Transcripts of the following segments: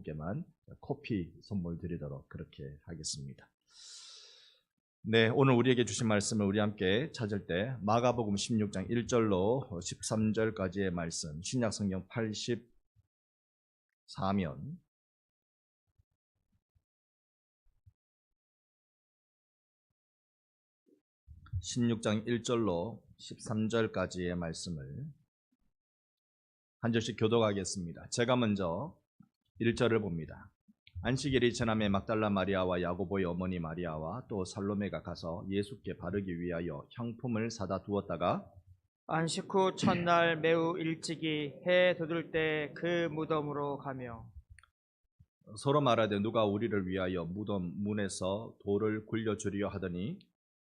분께만 커피 선물 드리도록 그렇게 하겠습니다. 네, 오늘 우리에게 주신 말씀을 우리 함께 찾을 때 마가복음 16장 1절로 13절까지의 말씀, 신약성경 84면 16장 1절로 13절까지의 말씀을 한 절씩 교독하겠습니다. 제가 먼저 1절을 봅니다. 안식일이 지남에 막달라 마리아와 야고보의 어머니 마리아와 또 살로메가 가서 예수께 바르기 위하여 향품을 사다 두었다가 안식 후 첫날 매우 일찍이 해 돋을 때 그 무덤으로 가며 서로 말하되 누가 우리를 위하여 무덤 문에서 돌을 굴려주려 하더니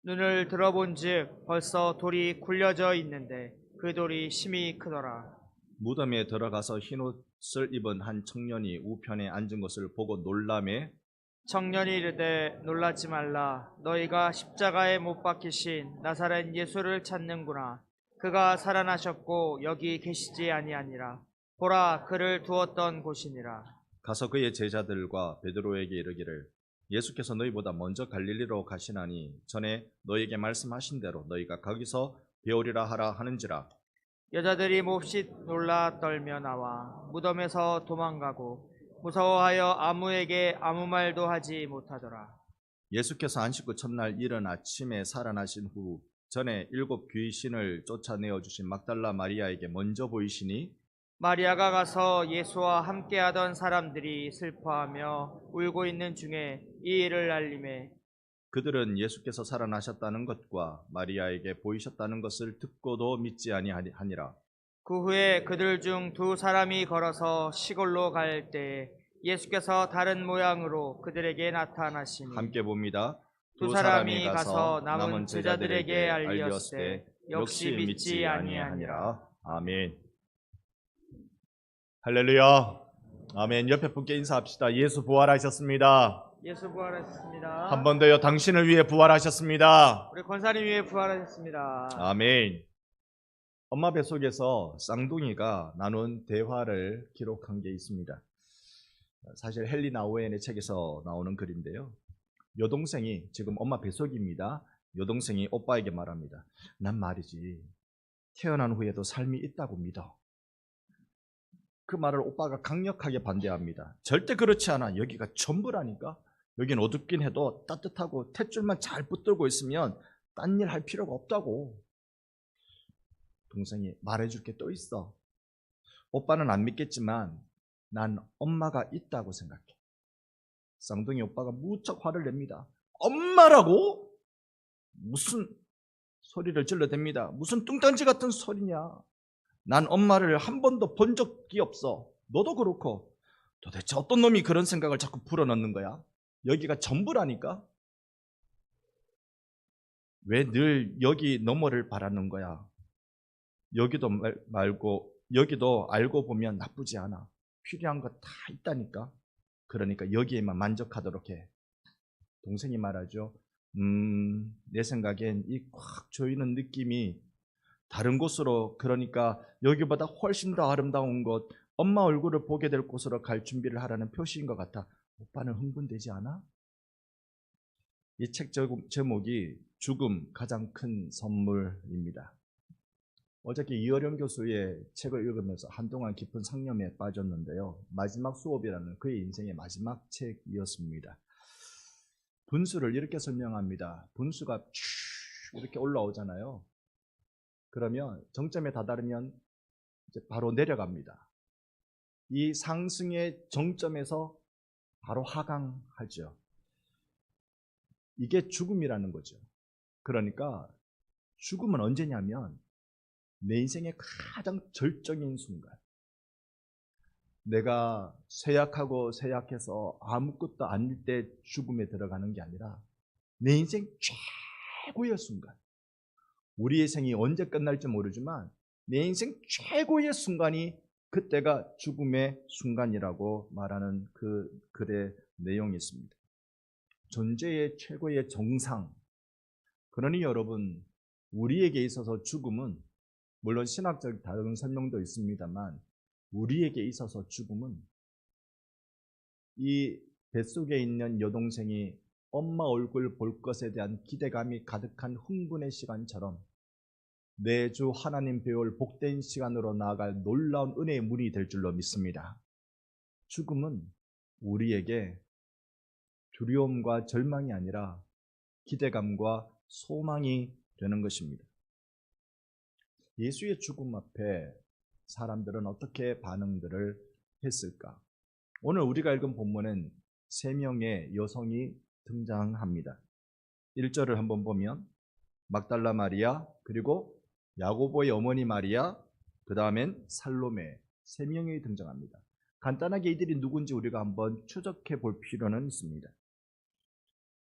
눈을 들어본즉 벌써 돌이 굴려져 있는데 그 돌이 심히 크더라. 무덤에 들어가서 흰옷을 입은 한 청년이 우편에 앉은 것을 보고 놀라매 청년이 이르되 놀라지 말라. 너희가 십자가에 못 박히신 나사렛 예수를 찾는구나. 그가 살아나셨고 여기 계시지 아니하니라. 보라, 그를 두었던 곳이니라. 가서 그의 제자들과 베드로에게 이르기를 예수께서 너희보다 먼저 갈릴리로 가시나니 전에 너희에게 말씀하신 대로 너희가 거기서 배우리라 하라 하는지라. 여자들이 몹시 놀라 떨며 나와 무덤에서 도망가고 무서워하여 아무에게 아무 말도 하지 못하더라. 예수께서 안식 후 첫날 이른 아침에 살아나신 후 전에 7 귀신을 쫓아내어 주신 막달라 마리아에게 먼저 보이시니 마리아가 가서 예수와 함께하던 사람들이 슬퍼하며 울고 있는 중에 이 일을 알림해 그들은 예수께서 살아나셨다는 것과 마리아에게 보이셨다는 것을 듣고도 믿지 아니하니라. 그 후에 그들 중 2 사람이 걸어서 시골로 갈 때에 예수께서 다른 모양으로 그들에게 나타나시니 함께 봅니다. 2 사람이 가서 남은 제자들에게 알리었으되 역시 믿지 아니하니라. 아멘. 할렐루야. 아멘. 옆에 분께 인사합시다. 예수 부활하셨습니다. 예수 부활하셨습니다. 한 번 더요. 당신을 위해 부활하셨습니다. 우리 권사님 위해 부활하셨습니다. 아멘. 엄마 뱃속에서 쌍둥이가 나눈 대화를 기록한 게 있습니다. 사실 헨리 나우엔의 책에서 나오는 글인데요. 여동생이 지금 엄마 뱃속입니다. 여동생이 오빠에게 말합니다. 난 말이지 태어난 후에도 삶이 있다고 믿어. 그 말을 오빠가 강력하게 반대합니다. 절대 그렇지 않아. 여기가 전부라니까. 여긴 어둡긴 해도 따뜻하고 탯줄만 잘 붙들고 있으면 딴 일 할 필요가 없다고. 동생이 말해줄 게 또 있어. 오빠는 안 믿겠지만 난 엄마가 있다고 생각해. 쌍둥이 오빠가 무척 화를 냅니다. 엄마라고? 무슨 소리를 질러댑니다. 무슨 뚱딴지 같은 소리냐. 난 엄마를 한 번도 본 적이 없어. 너도 그렇고. 도대체 어떤 놈이 그런 생각을 자꾸 불어넣는 거야? 여기가 전부라니까? 왜 늘 여기 너머를 바라는 거야? 여기도 말고 여기도 알고 보면 나쁘지 않아. 필요한 거 다 있다니까. 그러니까 여기에만 만족하도록 해. 동생이 말하죠. 내 생각엔 이 꽉 조이는 느낌이 다른 곳으로, 그러니까 여기보다 훨씬 더 아름다운 곳, 엄마 얼굴을 보게 될 곳으로 갈 준비를 하라는 표시인 것 같아. 오빠는 흥분되지 않아? 이 책 제목이 죽음 가장 큰 선물입니다. 어저께 이어령 교수의 책을 읽으면서 한동안 깊은 상념에 빠졌는데요. 마지막 수업이라는 그의 인생의 마지막 책이었습니다. 분수를 이렇게 설명합니다. 분수가 쭉 이렇게 올라오잖아요. 그러면 정점에 다다르면 이제 바로 내려갑니다. 이 상승의 정점에서 바로 하강하죠. 이게 죽음이라는 거죠. 그러니까 죽음은 언제냐면 내 인생의 가장 절정인 순간, 내가 쇠약하고 쇠약해서 아무것도 아닐 때 죽음에 들어가는 게 아니라 내 인생 최고의 순간, 우리의 생이 언제 끝날지 모르지만 내 인생 최고의 순간이 그때가 죽음의 순간이라고 말하는 그 글의 내용이 있습니다. 존재의 최고의 정상. 그러니 여러분, 우리에게 있어서 죽음은, 물론 신학적 다른 설명도 있습니다만, 우리에게 있어서 죽음은 이 뱃속에 있는 여동생이 엄마 얼굴 볼 것에 대한 기대감이 가득한 흥분의 시간처럼 매주 하나님 배울 복된 시간으로 나아갈 놀라운 은혜의 문이 될 줄로 믿습니다. 죽음은 우리에게 두려움과 절망이 아니라 기대감과 소망이 되는 것입니다. 예수의 죽음 앞에 사람들은 어떻게 반응들을 했을까? 오늘 우리가 읽은 본문은 3명의 여성이 등장합니다. 1절을 한번 보면 막달라 마리아, 그리고 야고보의 어머니 마리아, 그 다음엔 살로메, 3명이 등장합니다. 간단하게 이들이 누군지 우리가 한번 추적해 볼 필요는 있습니다.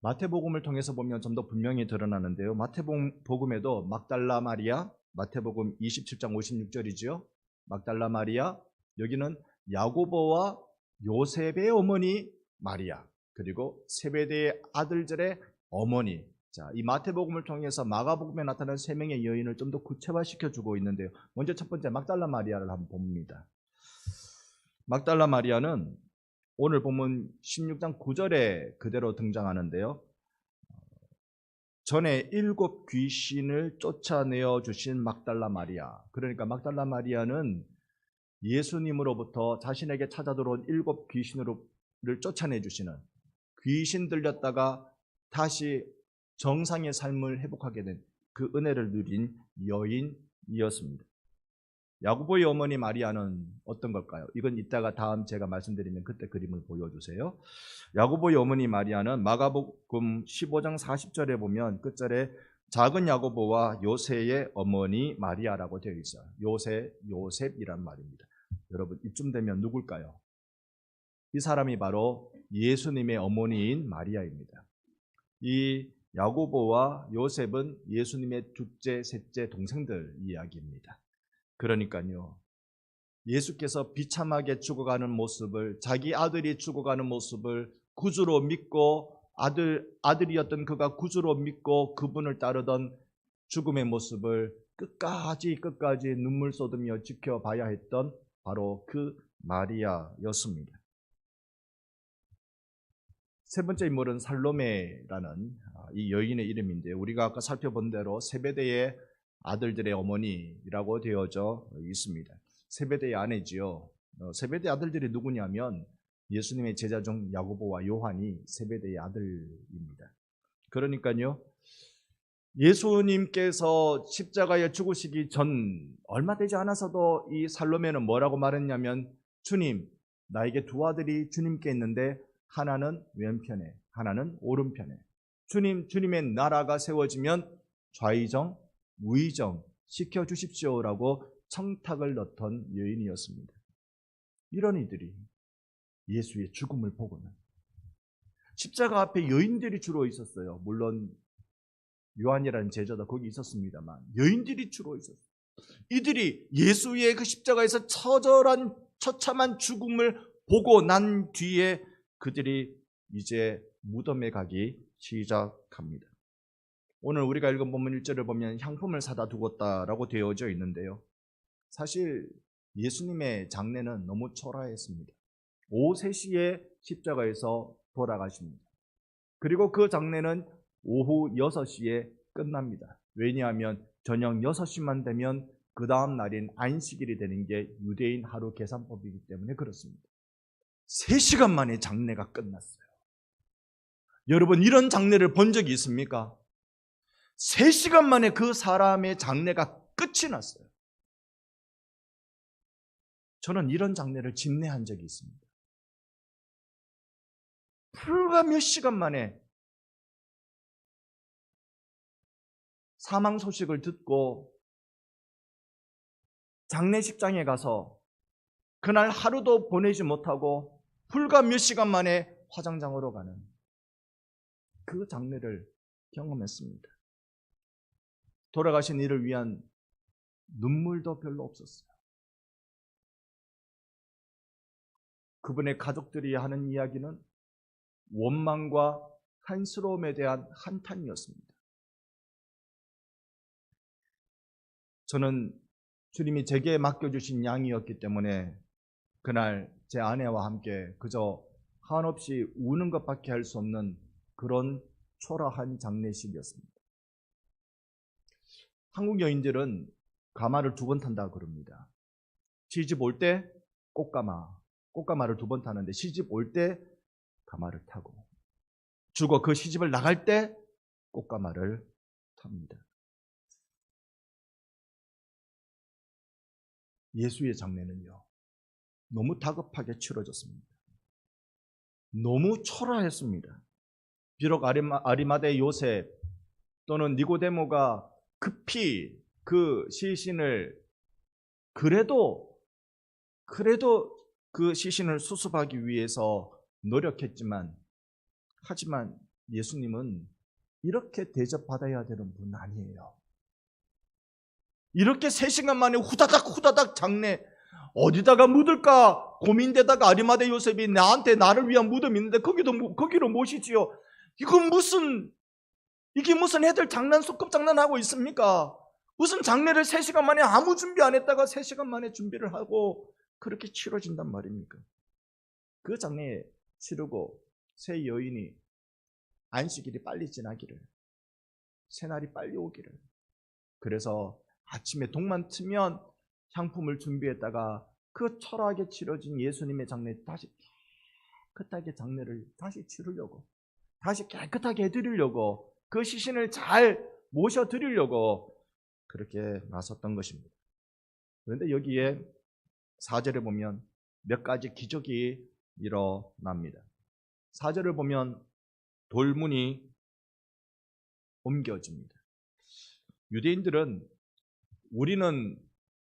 마태복음을 통해서 보면 좀 더 분명히 드러나는데요. 마태복음에도 막달라 마리아, 마태복음 27장 56절이죠. 막달라 마리아, 여기는 야고보와 요셉의 어머니 마리아, 그리고 세베대의 아들들의 어머니. 자, 이 마태복음을 통해서 마가복음에 나타난 3명의 여인을 좀 더 구체화시켜주고 있는데요. 먼저 첫 번째 막달라 마리아를 한번 봅니다. 막달라 마리아는 오늘 보면 16장 9절에 그대로 등장하는데요. 전에 7 귀신을 쫓아내어 주신 막달라 마리아. 그러니까 막달라 마리아는 예수님으로부터 자신에게 찾아 들어온 7 귀신을 쫓아내 주시는, 귀신 들렸다가 다시 정상의 삶을 회복하게 된 그 은혜를 누린 여인이었습니다. 야고보의 어머니 마리아는 어떤 걸까요? 이건 이따가 다음 제가 말씀드리면 그때 그림을 보여주세요. 야고보의 어머니 마리아는 마가복음 15장 40절에 보면 끝절에 작은 야고보와 요새의 어머니 마리아라고 되어 있어요. 요셉이란 말입니다. 여러분, 이쯤 되면 누굴까요? 이 사람이 바로 예수님의 어머니인 마리아입니다. 이 야고보와 요셉은 예수님의 둘째, 셋째 동생들 이야기입니다. 그러니까요, 예수께서 비참하게 죽어가는 모습을, 자기 아들이 죽어가는 모습을 구주로 믿고 아들이었던 그가 구주로 믿고 그분을 따르던 죽음의 모습을 끝까지 눈물 쏟으며 지켜봐야 했던 바로 그 마리아였습니다. 세 번째 인물은 살로메라는 이 여인의 이름인데요. 우리가 아까 살펴본 대로 세베대의 아들들의 어머니라고 되어져 있습니다. 세베대의 아내지요. 세베대 아들들이 누구냐면 예수님의 제자 중 야고보와 요한이 세베대의 아들입니다. 그러니까요, 예수님께서 십자가에 죽으시기 전 얼마 되지 않아서도 이 살로메는 뭐라고 말했냐면, 주님, 나에게 2 아들이 주님께 있는데 하나는 왼편에, 하나는 오른편에. 주님의 나라가 세워지면 좌의정, 우의정 시켜주십시오라고 청탁을 넣던 여인이었습니다. 이런 이들이 예수의 죽음을 보고는, 십자가 앞에 여인들이 주로 있었어요. 물론 요한이라는 제자도 거기 있었습니다만 여인들이 주로 있었어요. 이들이 예수의 그 십자가에서 처참한 죽음을 보고 난 뒤에 그들이 이제 무덤에 가기 시작합니다. 오늘 우리가 읽은 본문 1절을 보면 향품을 사다 두었다라고 되어져 있는데요. 사실 예수님의 장례는 너무 초라했습니다. 오후 3시에 십자가에서 돌아가십니다. 그리고 그 장례는 오후 6시에 끝납니다. 왜냐하면 저녁 6시만 되면 그 다음 날인 안식일이 되는 게 유대인 하루 계산법이기 때문에 그렇습니다. 3시간 만에 장례가 끝났어요. 여러분, 이런 장례를 본 적이 있습니까? 3시간 만에 그 사람의 장례가 끝이 났어요. 저는 이런 장례를 집례한 적이 있습니다. 불과 몇 시간 만에 사망 소식을 듣고 장례식장에 가서 그날 하루도 보내지 못하고 불과 몇 시간 만에 화장장으로 가는 그 장례를 경험했습니다. 돌아가신 이를 위한 눈물도 별로 없었어요. 그분의 가족들이 하는 이야기는 원망과 한스러움에 대한 한탄이었습니다. 저는 주님이 제게 맡겨주신 양이었기 때문에 그날 제 아내와 함께 그저 한없이 우는 것밖에 할 수 없는 그런 초라한 장례식이었습니다. 한국 여인들은 가마를 2번 탄다 그럽니다. 시집 올 때 꽃가마를 2번 타는데 시집 올 때 가마를 타고 죽어 그 시집을 나갈 때 꽃가마를 탑니다. 예수의 장례는요, 너무 다급하게 치러졌습니다. 너무 초라했습니다. 비록 아리마대 요셉 또는 니고데모가 급히 그 시신을 그래도 그 시신을 수습하기 위해서 노력했지만, 하지만 예수님은 이렇게 대접받아야 되는 분 아니에요. 이렇게 3시간 만에 후다닥 장례, 어디다가 묻을까 고민되다가 아리마대 요셉이 나를 위한 무덤이 있는데 거기로 모시지요. 이게 무슨 애들 소꿉 장난하고 있습니까? 무슨 장례를 3시간 만에 아무 준비 안 했다가 3시간 만에 준비를 하고 그렇게 치러진단 말입니까? 그 장례 치르고 새 여인이 안식일이 빨리 지나기를, 새날이 빨리 오기를, 그래서 아침에 동만 트면 향품을 준비했다가 그 초라하게 치러진 예수님의 장례 다시 깨끗하게 장례를 다시 치르려고, 다시 깨끗하게 해드리려고, 그 시신을 잘 모셔드리려고 그렇게 나섰던 것입니다. 그런데 여기에 4절에 보면 몇 가지 기적이 일어납니다. 4절을 보면 돌문이 옮겨집니다. 유대인들은, 우리는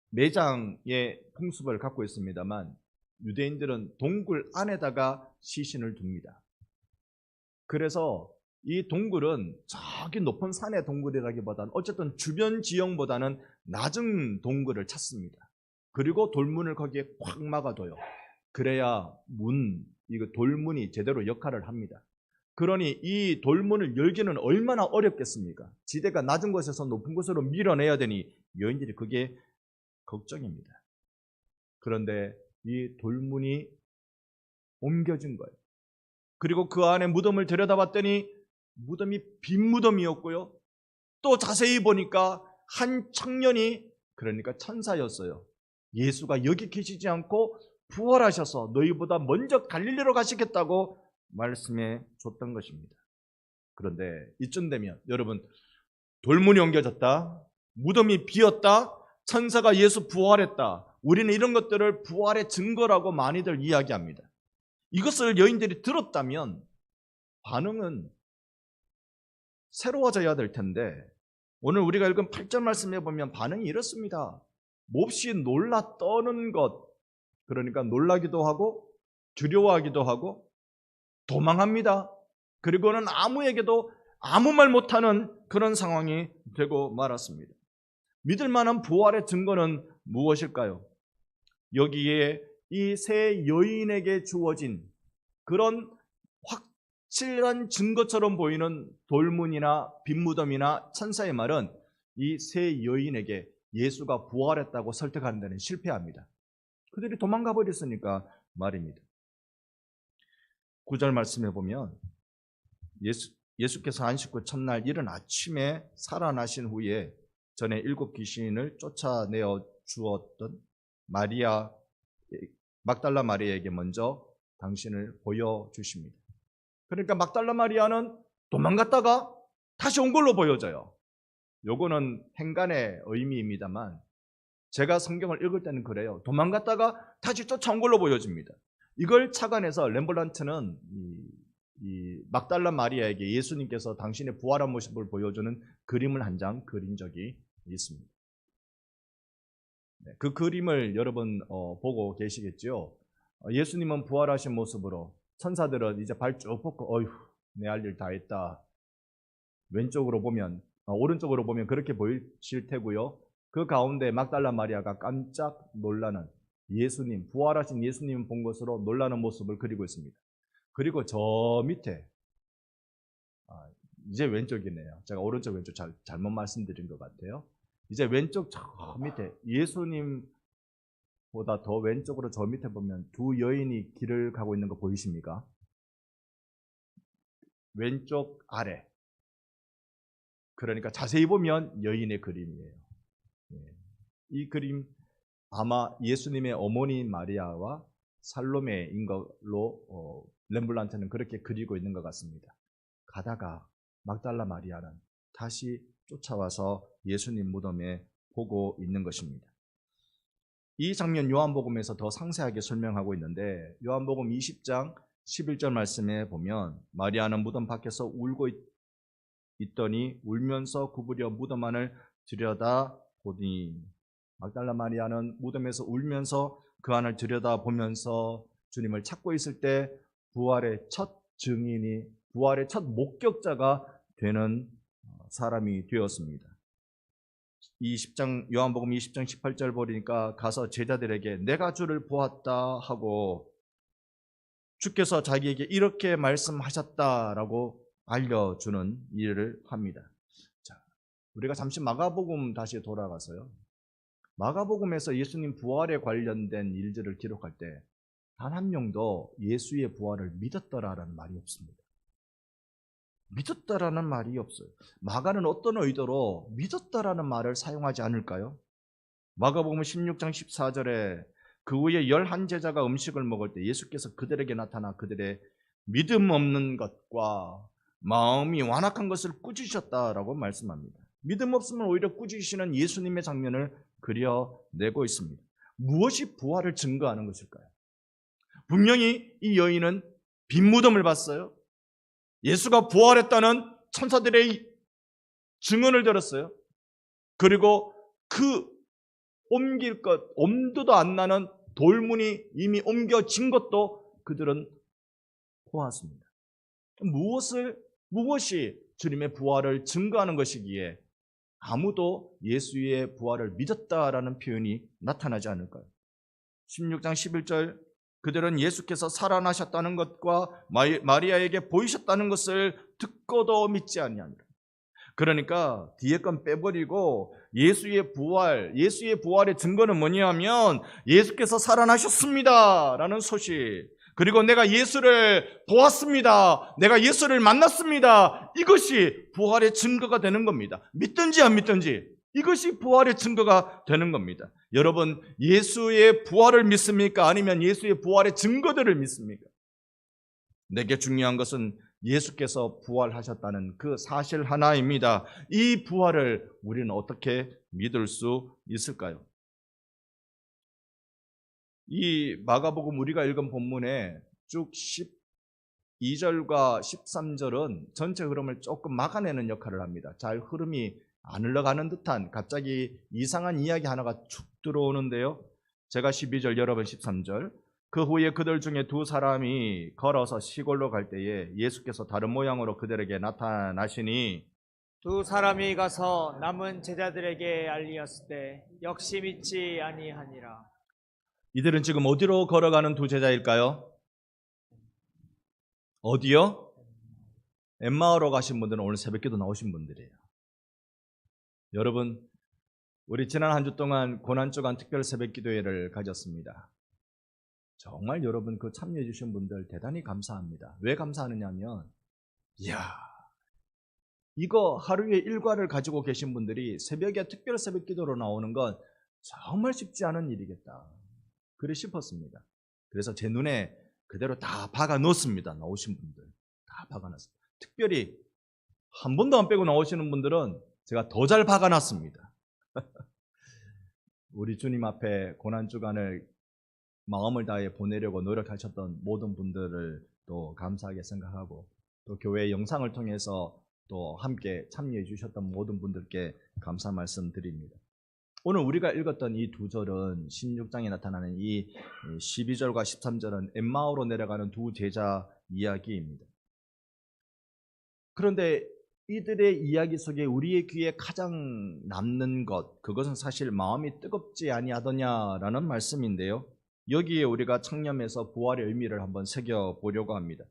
매장의 풍습을 갖고 있습니다만 유대인들은 동굴 안에다가 시신을 둡니다. 그래서 이 동굴은 저기 높은 산의 동굴이라기보다는 어쨌든 주변 지형보다는 낮은 동굴을 찾습니다. 그리고 돌문을 거기에 꽉 막아둬요. 그래야 이거 돌문이 제대로 역할을 합니다. 그러니 이 돌문을 열기는 얼마나 어렵겠습니까? 지대가 낮은 곳에서 높은 곳으로 밀어내야 되니 여인들이 그게 걱정입니다. 그런데 이 돌문이 옮겨진 거예요. 그리고 그 안에 무덤을 들여다봤더니 무덤이 빈 무덤이었고요. 또 자세히 보니까 한 청년이, 그러니까 천사였어요. 예수가 여기 계시지 않고 부활하셔서 너희보다 먼저 갈릴리로 가시겠다고 말씀해 줬던 것입니다. 그런데 이쯤 되면 여러분, 돌문이 옮겨졌다, 무덤이 비었다, 천사가 예수 부활했다, 우리는 이런 것들을 부활의 증거라고 많이들 이야기합니다. 이것을 여인들이 들었다면 반응은 새로워져야 될 텐데, 오늘 우리가 읽은 8절 말씀에 보면 반응이 이렇습니다. 몹시 놀라 떠는 것, 그러니까 놀라기도 하고 두려워하기도 하고 도망합니다. 그리고는 아무에게도 아무 말 못하는 그런 상황이 되고 말았습니다. 믿을 만한 부활의 증거는 무엇일까요? 여기에 이 세 여인에게 주어진 그런 확실한 증거처럼 보이는 돌문이나 빈무덤이나 천사의 말은 이 세 여인에게 예수가 부활했다고 설득하는 데는 실패합니다. 그들이 도망가 버렸으니까 말입니다. 9절 말씀해 보면 예수께서 안식 후 첫날 이른 아침에 살아나신 후에 전에 7 귀신을 쫓아내어 주었던 막달라 마리아에게 먼저 당신을 보여주십니다. 그러니까 막달라 마리아는 도망갔다가 다시 온 걸로 보여져요. 요거는 행간의 의미입니다만 제가 성경을 읽을 때는 그래요. 도망갔다가 다시 쫓아온 걸로 보여집니다. 이걸 착안해서 렘블란트는 이 막달라 마리아에게 예수님께서 당신의 부활한 모습을 보여주는 그림을 한 장 그린 적이 있습니다. 그 그림을 여러분 보고 계시겠죠? 예수님은 부활하신 모습으로, 천사들은 이제 발 쭉 뻗고 어휴 내 할 일 다 했다. 왼쪽으로 보면, 오른쪽으로 보면 그렇게 보이실 테고요. 그 가운데 막달라 마리아가 깜짝 놀라는 예수님, 부활하신 예수님 본 것으로 놀라는 모습을 그리고 있습니다. 그리고 저 밑에, 이제 왼쪽이네요. 제가 오른쪽 왼쪽 잘못 말씀드린 것 같아요. 이제 왼쪽 저 밑에 예수님보다 더 왼쪽으로 저 밑에 보면 두 여인이 길을 가고 있는 거 보이십니까? 왼쪽 아래. 그러니까 자세히 보면 여인의 그림이에요. 이 그림 아마 예수님의 어머니 마리아와 살로메인 걸로 렘블란트는 그렇게 그리고 있는 것 같습니다. 가다가 막달라 마리아는 다시 쫓아와서 예수님 무덤에 보고 있는 것입니다. 이 장면 요한복음에서 더 상세하게 설명하고 있는데 요한복음 20장 11절 말씀에 보면 마리아는 무덤 밖에서 울고 있더니 울면서 구부려 무덤 안을 들여다보니 막달라 마리아는 무덤에서 울면서 그 안을 들여다보면서 주님을 찾고 있을 때 부활의 첫 증인이 부활의 첫 목격자가 되는 사람이 되었습니다. 요한복음 20장 18절 보니까 가서 제자들에게 내가 주를 보았다 하고 주께서 자기에게 이렇게 말씀하셨다라고 알려주는 일을 합니다. 자, 우리가 잠시 마가복음 다시 돌아가서요. 마가복음에서 예수님 부활에 관련된 일들을 기록할 때 단 한 명도 예수의 부활을 믿었더라라는 말이 없습니다. 믿었다라는 말이 없어요. 마가는 어떤 의도로 믿었다라는 말을 사용하지 않을까요? 마가복음 16장 14절에 그 후에 11제자가 음식을 먹을 때 예수께서 그들에게 나타나 그들의 믿음 없는 것과 마음이 완악한 것을 꾸짖으셨다라고 말씀합니다. 믿음 없으면 오히려 꾸짖으시는 예수님의 장면을 그려내고 있습니다. 무엇이 부활을 증거하는 것일까요? 분명히 이 여인은 빈 무덤을 봤어요. 예수가 부활했다는 천사들의 증언을 들었어요. 그리고 그 옮길 것, 엄두도 안 나는 돌문이 이미 옮겨진 것도 그들은 보았습니다. 무엇이 주님의 부활을 증거하는 것이기에 아무도 예수의 부활을 믿었다라는 표현이 나타나지 않을까요? 16장 11절 그들은 예수께서 살아나셨다는 것과 마리아에게 보이셨다는 것을 듣고도 믿지 아니하니라. 그러니까 뒤에 건 빼버리고 예수의 부활의 증거는 뭐냐면 예수께서 살아나셨습니다 라는 소식, 그리고 내가 예수를 보았습니다, 내가 예수를 만났습니다, 이것이 부활의 증거가 되는 겁니다. 믿든지 안 믿든지 이것이 부활의 증거가 되는 겁니다. 여러분, 예수의 부활을 믿습니까? 아니면 예수의 부활의 증거들을 믿습니까? 내게 중요한 것은 예수께서 부활하셨다는 그 사실 하나입니다. 이 부활을 우리는 어떻게 믿을 수 있을까요? 이 마가복음 우리가 읽은 본문에 쭉 12절과 13절은 전체 흐름을 조금 막아내는 역할을 합니다. 잘 흐름이 안 흘러가는 듯한 갑자기 이상한 이야기 하나가 쭉 들어오는데요. 제가 12절, 여러분 13절. 그 후에 그들 중에 두 사람이 걸어서 시골로 갈 때에 예수께서 다른 모양으로 그들에게 나타나시니 두 사람이 가서 남은 제자들에게 알리었을 때 역시 믿지 아니하니라. 이들은 지금 어디로 걸어가는 두 제자일까요? 어디요? 엠마오로 가신 분들은 오늘 새벽기도 나오신 분들이에요. 여러분, 우리 지난 한 주 동안 고난주간 특별 새벽기도회를 가졌습니다. 정말 여러분 그 참여해 주신 분들 대단히 감사합니다. 왜 감사하느냐면 이야, 이거 하루에 일과를 가지고 계신 분들이 새벽에 특별 새벽기도로 나오는 건 정말 쉽지 않은 일이겠다, 그래 싶었습니다. 그래서 제 눈에 그대로 다 박아 놓습니다. 나오신 분들 다 박아 놨습니다. 특별히 한 번도 안 빼고 나오시는 분들은 제가 더 잘 박아 놨습니다. 우리 주님 앞에 고난주간을 마음을 다해 보내려고 노력하셨던 모든 분들을 또 감사하게 생각하고, 또 교회 영상을 통해서 또 함께 참여해 주셨던 모든 분들께 감사 말씀드립니다. 오늘 우리가 읽었던 이 두 절은 16장에 나타나는 이 12절과 13절은 엠마오로 내려가는 두 제자 이야기입니다. 그런데 이들의 이야기 속에 우리의 귀에 가장 남는 것, 그것은 사실 마음이 뜨겁지 아니하더냐라는 말씀인데요. 여기에 우리가 창념해서 부활의 의미를 한번 새겨보려고 합니다.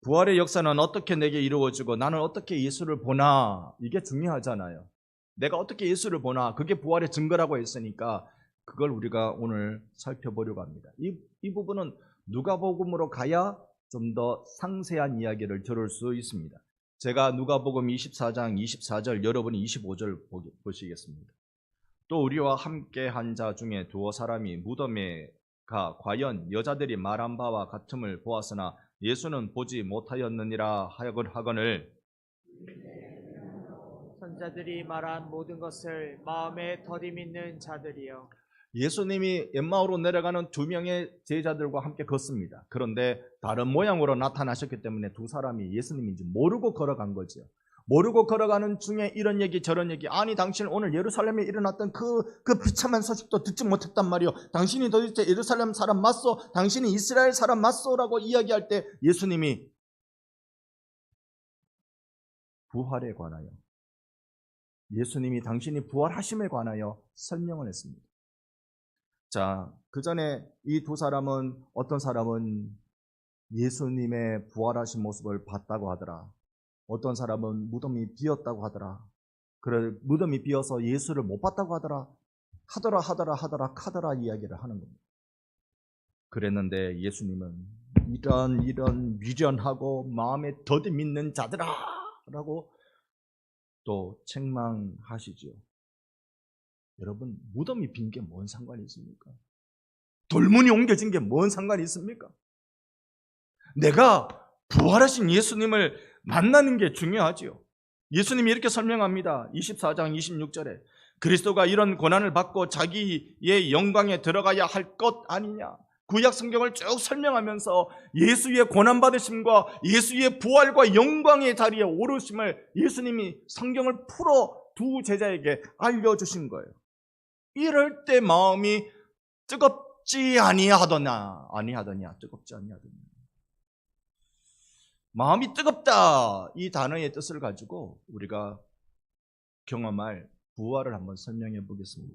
부활의 역사는 어떻게 내게 이루어지고 나는 어떻게 예수를 보나, 이게 중요하잖아요. 내가 어떻게 예수를 보나, 그게 부활의 증거라고 했으니까 그걸 우리가 오늘 살펴보려고 합니다. 이 부분은 누가복음으로 가야 좀 더 상세한 이야기를 들을 수 있습니다. 제가 누가복음 24장 24절, 여러분이 25절 보시겠습니다. 또 우리와 함께 한 자 중에 두어 사람이 무덤에 가 과연 여자들이 말한 바와 같음을 보았으나 예수는 보지 못하였느니라 하거늘 선자들이 말한 모든 것을 마음에 더디 믿는 자들이여. 예수님이 엠마오로 내려가는 두 명의 제자들과 함께 걷습니다. 그런데 다른 모양으로 나타나셨기 때문에 두 사람이 예수님인지 모르고 걸어간 거죠. 모르고 걸어가는 중에 이런 얘기 저런 얘기, 아니 당신 오늘 예루살렘에 일어났던 그 비참한 소식도 듣지 못했단 말이요, 당신이 도대체 예루살렘 사람 맞소? 당신이 이스라엘 사람 맞소라고 이야기할 때 예수님이 부활에 관하여, 예수님이 당신이 부활하심에 관하여 설명을 했습니다. 자, 그 전에 이 두 사람은, 어떤 사람은 예수님의 부활하신 모습을 봤다고 하더라. 어떤 사람은 무덤이 비었다고 하더라. 그래, 무덤이 비어서 예수를 못 봤다고 하더라. 하더라 이야기를 하는 겁니다. 그랬는데 예수님은 이런 미련하고 마음에 더디 믿는 자들아 라고 또 책망하시죠. 여러분, 무덤이 빈 게 뭔 상관이 있습니까? 돌문이 옮겨진 게 뭔 상관이 있습니까? 내가 부활하신 예수님을 만나는 게 중요하지요. 예수님이 이렇게 설명합니다. 24장 26절에 그리스도가 이런 고난을 받고 자기의 영광에 들어가야 할 것 아니냐. 구약 성경을 쭉 설명하면서 예수의 고난받으심과 예수의 부활과 영광의 자리에 오르심을 예수님이 성경을 풀어 두 제자에게 알려주신 거예요. 이럴 때 마음이 뜨겁지 아니하더냐, 뜨겁지 아니하더냐. 마음이 뜨겁다, 이 단어의 뜻을 가지고 우리가 경험할 부활을 한번 설명해 보겠습니다.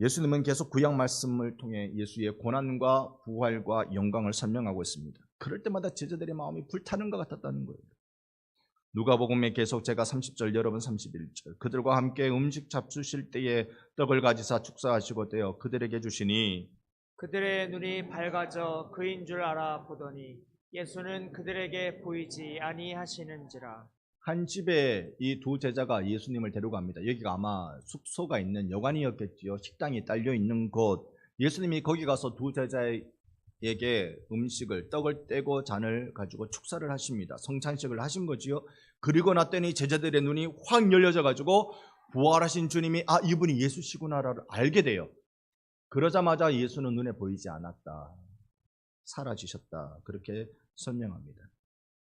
예수님은 계속 구약 말씀을 통해 예수의 고난과 부활과 영광을 설명하고 있습니다. 그럴 때마다 제자들의 마음이 불타는 것 같았다는 거예요. 누가복음에 계속 제가 30절, 여러분 31절, 그들과 함께 음식 잡수실 때에 떡을 가지사 축사하시고 떼어 그들에게 주시니 그들의 눈이 밝아져 그인 줄 알아 보더니 예수는 그들에게 보이지 아니하시는지라. 한 집에 이 두 제자가 예수님을 데려갑니다. 여기가 아마 숙소가 있는 여관이었겠지요. 식당이 딸려 있는 곳. 예수님이 거기 가서 두 제자에게 음식을, 떡을 떼고 잔을 가지고 축사를 하십니다. 성찬식을 하신 거지요. 그리고 났더니 제자들의 눈이 확 열려져 가지고 부활하신 주님이 이분이 예수시구나를 알게 돼요. 그러자마자 예수는 눈에 보이지 않았다, 사라지셨다, 그렇게 설명합니다.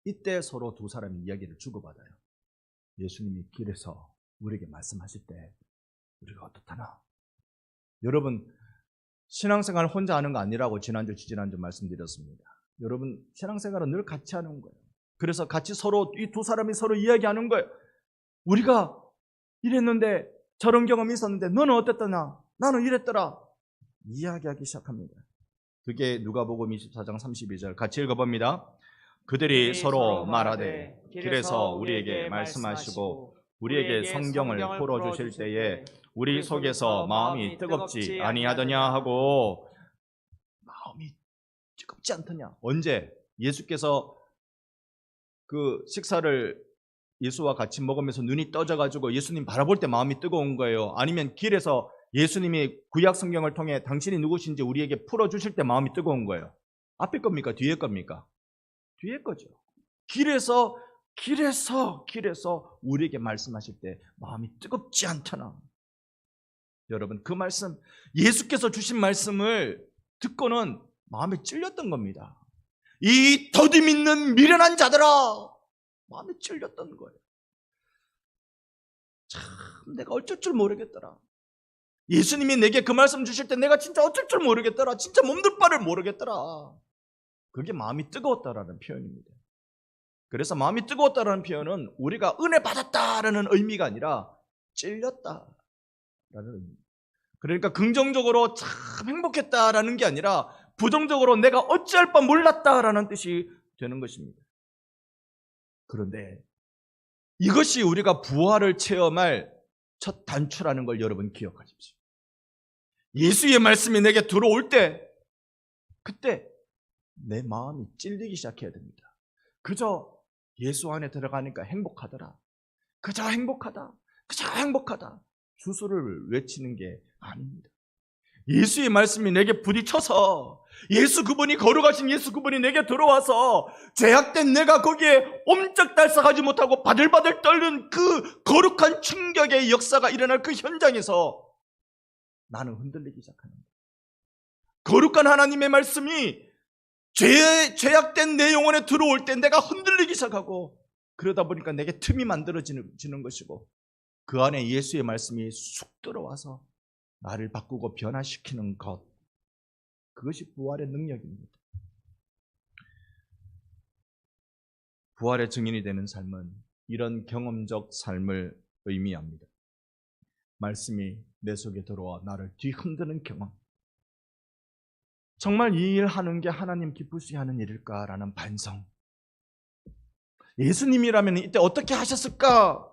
이때 서로 두 사람이 이야기를 주고받아요. 예수님이 길에서 우리에게 말씀하실 때 우리가 어떻다나. 여러분, 신앙생활 혼자 하는 거 아니라고 지난주 지지난주 말씀드렸습니다. 여러분, 신앙생활은 늘 같이 하는 거예요. 그래서 같이 서로, 이 두 사람이 서로 이야기하는 거예요. 우리가 이랬는데 저런 경험이 있었는데 너는 어땠더냐, 나는 이랬더라, 이야기하기 시작합니다. 그게 누가복음 24장 32절 같이 읽어봅니다. 그들이 서로 말하되 길에서 우리에게 말씀하시고 우리에게 성경을 풀어주실 때에 우리 속에서 마음이 뜨겁지 아니하더냐 하고. 마음이 뜨겁지 않더냐. 언제? 예수께서 그 식사를 예수와 같이 먹으면서 눈이 떠져가지고 예수님 바라볼 때 마음이 뜨거운 거예요? 아니면 길에서 예수님이 구약 성경을 통해 당신이 누구신지 우리에게 풀어주실 때 마음이 뜨거운 거예요? 앞에 겁니까? 뒤에 겁니까? 뒤에 거죠. 길에서 우리에게 말씀하실 때 마음이 뜨겁지 않더나. 여러분, 그 말씀, 예수께서 주신 말씀을 듣고는 마음에 찔렸던 겁니다. 이 더디 믿는 미련한 자들아, 마음에 찔렸던 거예요. 참, 내가 어쩔 줄 모르겠더라. 예수님이 내게 그 말씀 주실 때 내가 진짜 어쩔 줄 모르겠더라. 진짜 몸둘 바를 모르겠더라. 그게 마음이 뜨거웠다라는 표현입니다. 그래서 마음이 뜨거웠다라는 표현은 우리가 은혜 받았다라는 의미가 아니라 찔렸다라는 의미입니다. 그러니까 긍정적으로 참 행복했다라는 게 아니라 부정적으로 내가 어찌할 바 몰랐다라는 뜻이 되는 것입니다. 그런데 이것이 우리가 부활을 체험할 첫 단추라는 걸 여러분 기억하십시오. 예수의 말씀이 내게 들어올 때, 그때 내 마음이 찔리기 시작해야 됩니다. 그저 예수 안에 들어가니까 행복하더라. 그저 행복하다. 그저 행복하다. 주소를 외치는 게 아닙니다. 예수의 말씀이 내게 부딪혀서 예수 그분이 거룩하신 예수 그분이 내게 들어와서 죄악된 내가 거기에 옴짝달싹하지 못하고 바들바들 떨는 그 거룩한 충격의 역사가 일어날 그 현장에서 나는 흔들리기 시작하는 거예요. 거룩한 하나님의 말씀이 죄악된 내 영혼에 들어올 때 내가 흔들리기 시작하고 그러다 보니까 내게 틈이 만들어지는 것이고 그 안에 예수의 말씀이 쑥 들어와서 나를 바꾸고 변화시키는 것, 그것이 부활의 능력입니다. 부활의 증인이 되는 삶은 이런 경험적 삶을 의미합니다. 말씀이 내 속에 들어와 나를 뒤흔드는 경험. 정말 이 일 하는 게 하나님 기쁘시게 하는 일일까라는 반성. 예수님이라면 이때 어떻게 하셨을까?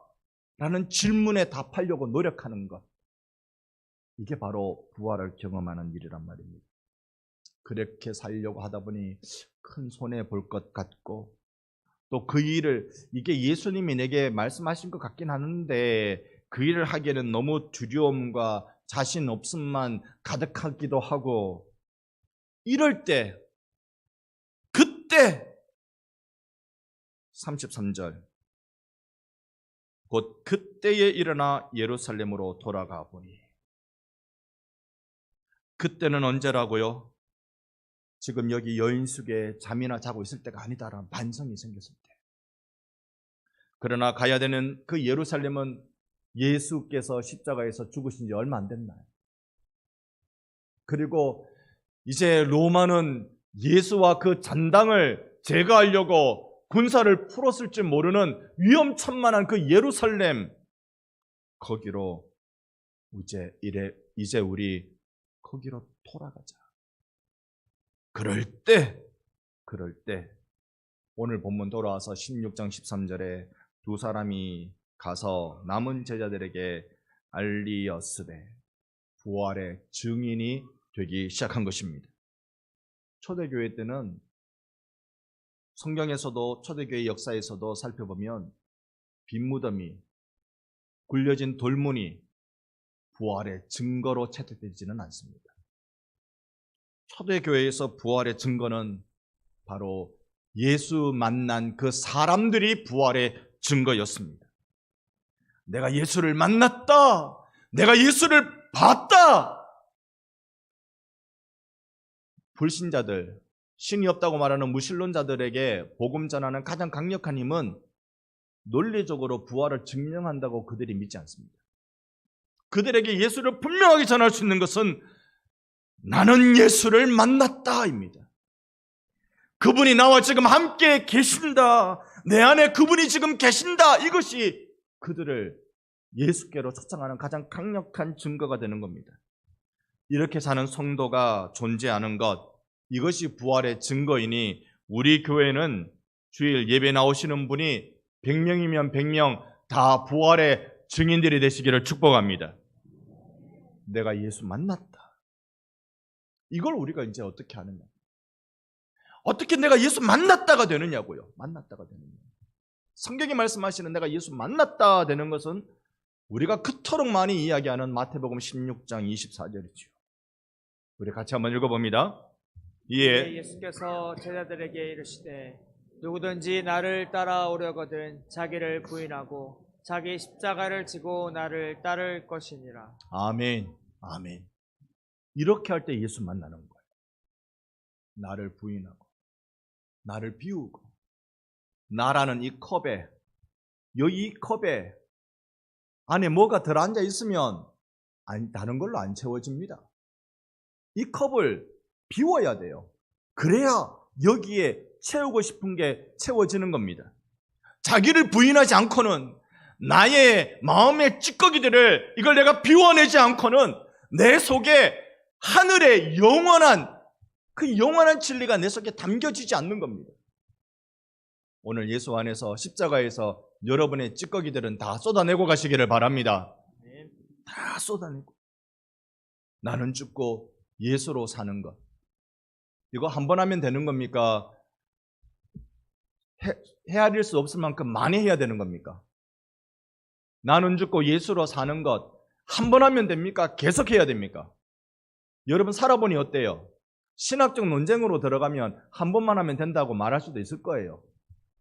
라는 질문에 답하려고 노력하는 것. 이게 바로 부활을 경험하는 일이란 말입니다. 그렇게 살려고 하다 보니 큰 손해 볼 것 같고 또 그 일을 이게 예수님이 내게 말씀하신 것 같긴 하는데 그 일을 하기에는 너무 두려움과 자신 없음만 가득하기도 하고 이럴 때 그때 33절 곧 그때에 일어나 예루살렘으로 돌아가 보니 그때는 언제라고요? 지금 여기 여인숙에 잠이나 자고 있을 때가 아니다라는 반성이 생겼을 때. 그러나 가야 되는 그 예루살렘은 예수께서 십자가에서 죽으신 지 얼마 안 됐나요? 그리고 이제 로마는 예수와 그 잔당을 제거하려고 군사를 풀었을지 모르는 위험천만한 그 예루살렘, 거기로 이제 우리 거기로 돌아가자. 그럴 때 오늘 본문 돌아와서 16장 13절에 두 사람이 가서 남은 제자들에게 알리었으되 부활의 증인이 되기 시작한 것입니다. 초대교회 때는 성경에서도 초대교회 역사에서도 살펴보면 빈무덤이 굴려진 돌문이 부활의 증거로 채택되지는 않습니다. 초대교회에서 부활의 증거는 바로 예수 만난 그 사람들이 부활의 증거였습니다. 내가 예수를 만났다. 내가 예수를 봤다. 불신자들, 신이 없다고 말하는 무신론자들에게 복음 전하는 가장 강력한 힘은 논리적으로 부활을 증명한다고 그들이 믿지 않습니다. 그들에게 예수를 분명하게 전할 수 있는 것은 나는 예수를 만났다입니다. 그분이 나와 지금 함께 계신다. 내 안에 그분이 지금 계신다. 이것이 그들을 예수께로 초청하는 가장 강력한 증거가 되는 겁니다. 이렇게 사는 성도가 존재하는 것, 이것이 부활의 증거이니 우리 교회는 주일 예배 나오시는 분이 100명이면 100명 다 부활의 증인들이 되시기를 축복합니다. 내가 예수 만났다. 이걸 우리가 이제 어떻게 하느냐? 어떻게 내가 예수 만났다가 되느냐고요? 만났다가 되느냐? 성경이 말씀하시는 내가 예수 만났다 되는 것은 우리가 그토록 많이 이야기하는 마태복음 16장 24절이죠. 우리 같이 한번 읽어봅니다. 이에 예수께서 제자들에게 이르시되 누구든지 나를 따라오려거든 자기를 부인하고 자기 십자가를 지고 나를 따를 것이니라. 아멘. 아멘. 이렇게 할 때 예수 만나는 거예요. 나를 부인하고 나를 비우고 나라는 이 컵에 여기 이 컵에 안에 뭐가 들어앉아 있으면 다른 걸로 안 채워집니다. 이 컵을 비워야 돼요. 그래야 여기에 채우고 싶은 게 채워지는 겁니다. 자기를 부인하지 않고는 나의 마음의 찌꺼기들을 이걸 내가 비워내지 않고는 내 속에 하늘의 영원한 그 영원한 진리가 내 속에 담겨지지 않는 겁니다. 오늘 예수 안에서 십자가에서 여러분의 찌꺼기들은 다 쏟아내고 가시기를 바랍니다. 다 쏟아내고 나는 죽고 예수로 사는 것. 이거 한 번 하면 되는 겁니까? 헤아릴 수 없을 만큼 많이 해야 되는 겁니까? 나는 죽고 예수로 사는 것 한 번 하면 됩니까? 계속 해야 됩니까? 여러분 살아보니 어때요? 신학적 논쟁으로 들어가면 한 번만 하면 된다고 말할 수도 있을 거예요.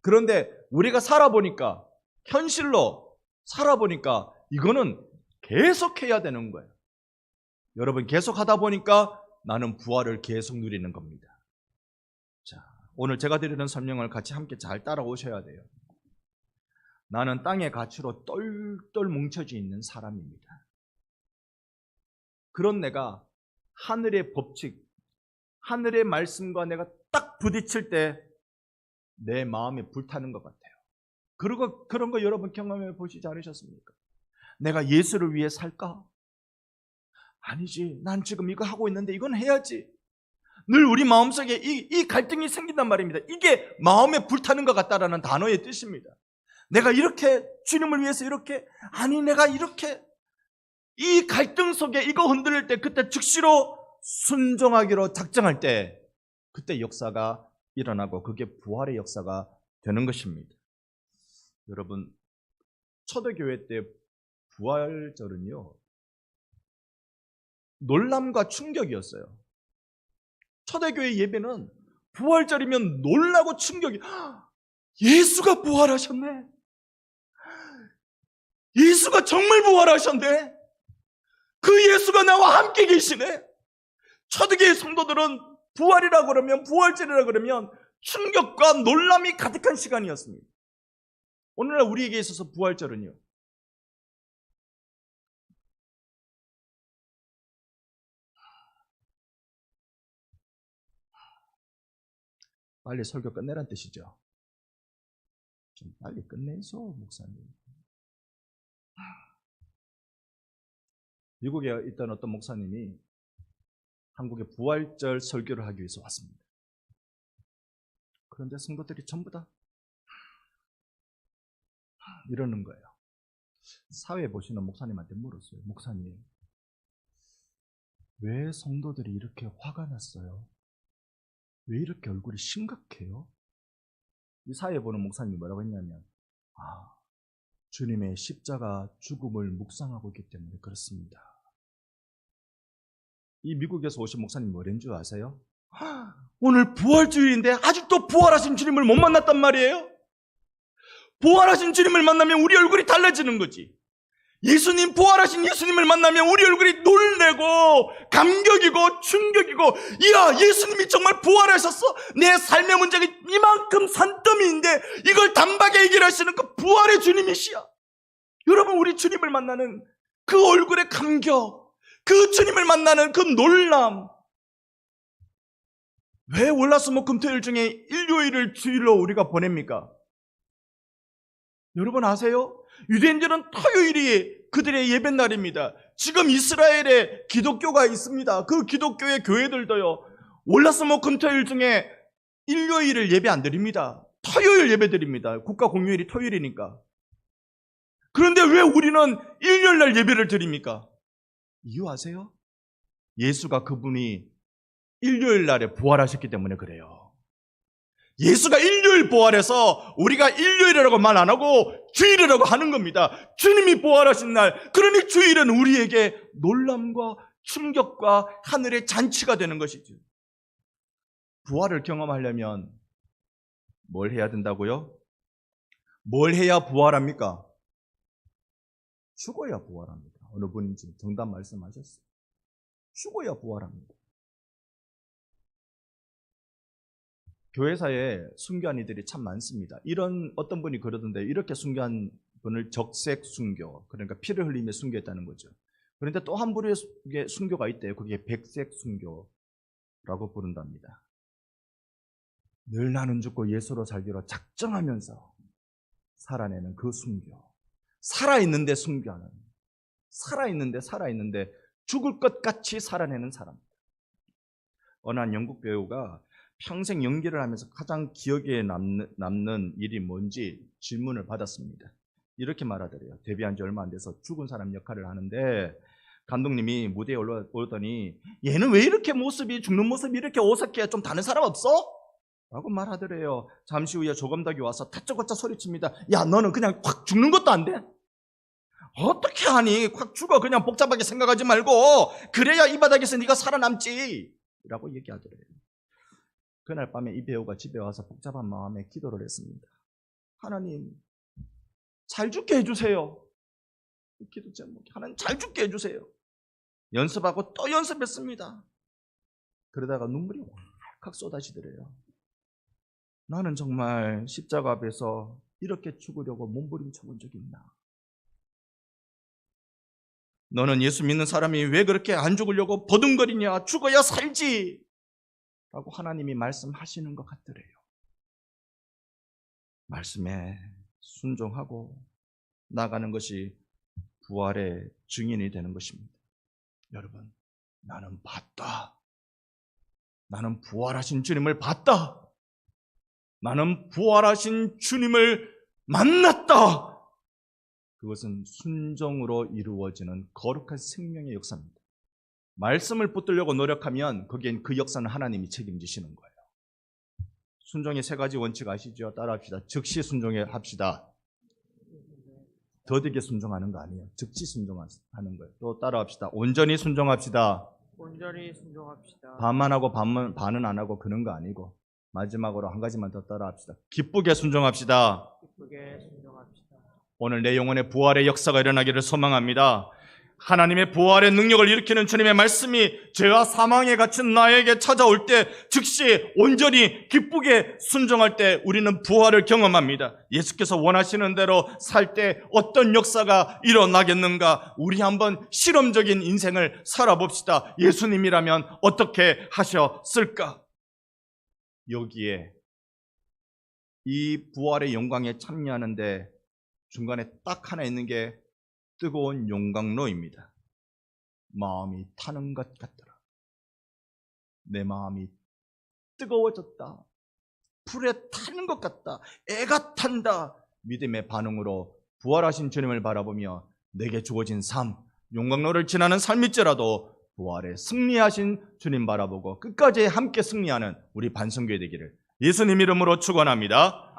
그런데 우리가 살아보니까, 현실로 살아보니까 이거는 계속 해야 되는 거예요. 여러분 계속 하다 보니까 나는 부활을 계속 누리는 겁니다. 자, 오늘 제가 드리는 설명을 같이 함께 잘 따라오셔야 돼요. 나는 땅의 가치로 똘똘 뭉쳐져 있는 사람입니다. 그런 내가 하늘의 법칙, 하늘의 말씀과 내가 딱 부딪힐 때 내 마음이 불타는 것 같아요. 그런 거 여러분 경험해 보시지 않으셨습니까? 내가 예수를 위해 살까? 아니지. 난 지금 이거 하고 있는데 이건 해야지. 늘 우리 마음속에 이 갈등이 생긴단 말입니다. 이게 마음에 불타는 것 같다라는 단어의 뜻입니다. 내가 이렇게 주님을 위해서 이렇게, 아니 내가 이렇게, 이 갈등 속에 이거 흔들릴 때 그때 즉시로 순종하기로 작정할 때 그때 역사가 일어나고 그게 부활의 역사가 되는 것입니다. 여러분 초대교회 때 부활절은요 놀람과 충격이었어요. 초대교회 예배는 부활절이면 놀라고 충격이, 예수가 부활하셨네, 예수가 정말 부활하셨네, 그 예수가 나와 함께 계시네. 초대교회 성도들은 부활이라 그러면, 부활절이라 그러면 충격과 놀람이 가득한 시간이었습니다. 오늘날 우리에게 있어서 부활절은요, 빨리 설교 끝내란 뜻이죠. 좀 빨리 끝내서 목사님. 미국에 있던 어떤 목사님이 한국에 부활절 설교를 하기 위해서 왔습니다. 그런데 성도들이 전부 다 이러는 거예요. 사회 보시는 목사님한테 물었어요. 목사님, 왜 성도들이 이렇게 화가 났어요? 왜 이렇게 얼굴이 심각해요? 이 사회 보는 목사님이 뭐라고 했냐면, 주님의 십자가 죽음을 묵상하고 있기 때문에 그렇습니다. 이 미국에서 오신 목사님 뭐라는 줄 아세요? 오늘 부활주일인데 아직도 부활하신 주님을 못 만났단 말이에요? 부활하신 주님을 만나면 우리 얼굴이 달라지는 거지. 예수님, 부활하신 예수님을 만나면 우리 얼굴이 놀래고 감격이고 충격이고, 이야, 예수님이 정말 부활하셨어? 내 삶의 문제가 이만큼 산더미인데 이걸 단박에 해결하시는 그 부활의 주님이시야. 여러분, 우리 주님을 만나는 그 얼굴의 감격, 그 주님을 만나는 그 놀람. 왜 월화수목금토일 중에 일요일을 주일로 우리가 보냅니까? 여러분 아세요? 유대인들은 토요일이 그들의 예배날입니다. 지금 이스라엘에 기독교가 있습니다. 그 기독교의 교회들도요, 월화수목금토일 중에 일요일을 예배 안 드립니다. 토요일 예배 드립니다. 국가 공휴일이 토요일이니까. 그런데 왜 우리는 일요일날 예배를 드립니까? 이유 아세요? 예수가, 그분이 일요일날에 부활하셨기 때문에 그래요. 예수가 일요일 부활해서 우리가 일요일이라고 말 안 하고 주일이라고 하는 겁니다. 주님이 부활하신 날, 그러니 주일은 우리에게 놀람과 충격과 하늘의 잔치가 되는 것이죠. 부활을 경험하려면 뭘 해야 된다고요? 뭘 해야 부활합니까? 죽어야 부활합니다. 어느 분인지 정답 말씀하셨어요. 죽어야 부활합니다. 교회사에 순교한 이들이 참 많습니다. 이런 어떤 분이 그러던데, 이렇게 순교한 분을 적색 순교, 그러니까 피를 흘리며 순교했다는 거죠. 그런데 또 한 부류의 순교가 있대요. 그게 백색 순교라고 부른답니다. 늘 나는 죽고 예수로 살기로 작정하면서 살아내는 그 순교. 살아있는데 순교하는, 살아있는데 죽을 것 같이 살아내는 사람. 어느 한 영국 배우가 평생 연기를 하면서 가장 기억에 남는 일이 뭔지 질문을 받았습니다. 이렇게 말하더래요. 데뷔한 지 얼마 안 돼서 죽은 사람 역할을 하는데 감독님이 무대에 올더니 얘는 왜 이렇게 모습이 죽는 모습이 이렇게 어색해? 좀 다른 사람 없어? 라고 말하더래요. 잠시 후에 조검덕이 와서 다짜고짜 소리칩니다. 야, 너는 그냥 확 죽는 것도 안 돼? 어떻게 하니? 확 죽어. 그냥 복잡하게 생각하지 말고 그래야 이 바닥에서 네가 살아남지 라고 얘기하더래요. 그날 밤에 이 배우가 집에 와서 복잡한 마음에 기도를 했습니다. 하나님, 잘 죽게 해주세요. 기도 제목이 하나님 잘 죽게 해주세요. 연습하고 또 연습했습니다. 그러다가 눈물이 왈칵 쏟아지더래요. 나는 정말 십자가 앞에서 이렇게 죽으려고 몸부림쳐 본 적이 있나? 너는 예수 믿는 사람이 왜 그렇게 안 죽으려고 버둥거리냐? 죽어야 살지! 라고 하나님이 말씀하시는 것 같더래요. 말씀에 순종하고 나가는 것이 부활의 증인이 되는 것입니다. 여러분, 나는 봤다. 나는 부활하신 주님을 봤다. 나는 부활하신 주님을 만났다. 그것은 순종으로 이루어지는 거룩한 생명의 역사입니다. 말씀을 붙들려고 노력하면 거기엔 그 역사는 하나님이 책임지시는 거예요. 순종의 세 가지 원칙 아시죠? 따라합시다. 즉시 순종해 합시다. 더디게 순종하는 거 아니에요. 즉시 순종하는 거예요. 또 따라합시다. 온전히 순종합시다. 온전히 순종합시다. 반만 하고 반은 안 하고 그런 거 아니고 마지막으로 한 가지만 더 따라합시다. 기쁘게 순종합시다. 기쁘게 순종합시다. 오늘 내 영혼의 부활의 역사가 일어나기를 소망합니다. 하나님의 부활의 능력을 일으키는 주님의 말씀이 죄와 사망에 갇힌 나에게 찾아올 때 즉시 온전히 기쁘게 순종할 때 우리는 부활을 경험합니다. 예수께서 원하시는 대로 살 때 어떤 역사가 일어나겠는가? 우리 한번 실험적인 인생을 살아봅시다. 예수님이라면 어떻게 하셨을까? 여기에 이 부활의 영광에 참여하는데 중간에 딱 하나 있는 게 뜨거운 용광로입니다. 마음이 타는 것 같더라. 내 마음이 뜨거워졌다. 불에 타는 것 같다. 애가 탄다. 믿음의 반응으로 부활하신 주님을 바라보며 내게 주어진 삶, 용광로를 지나는 삶일지라도 부활에 승리하신 주님 바라보고 끝까지 함께 승리하는 우리 반성교회 되기를 예수님 이름으로 축원합니다.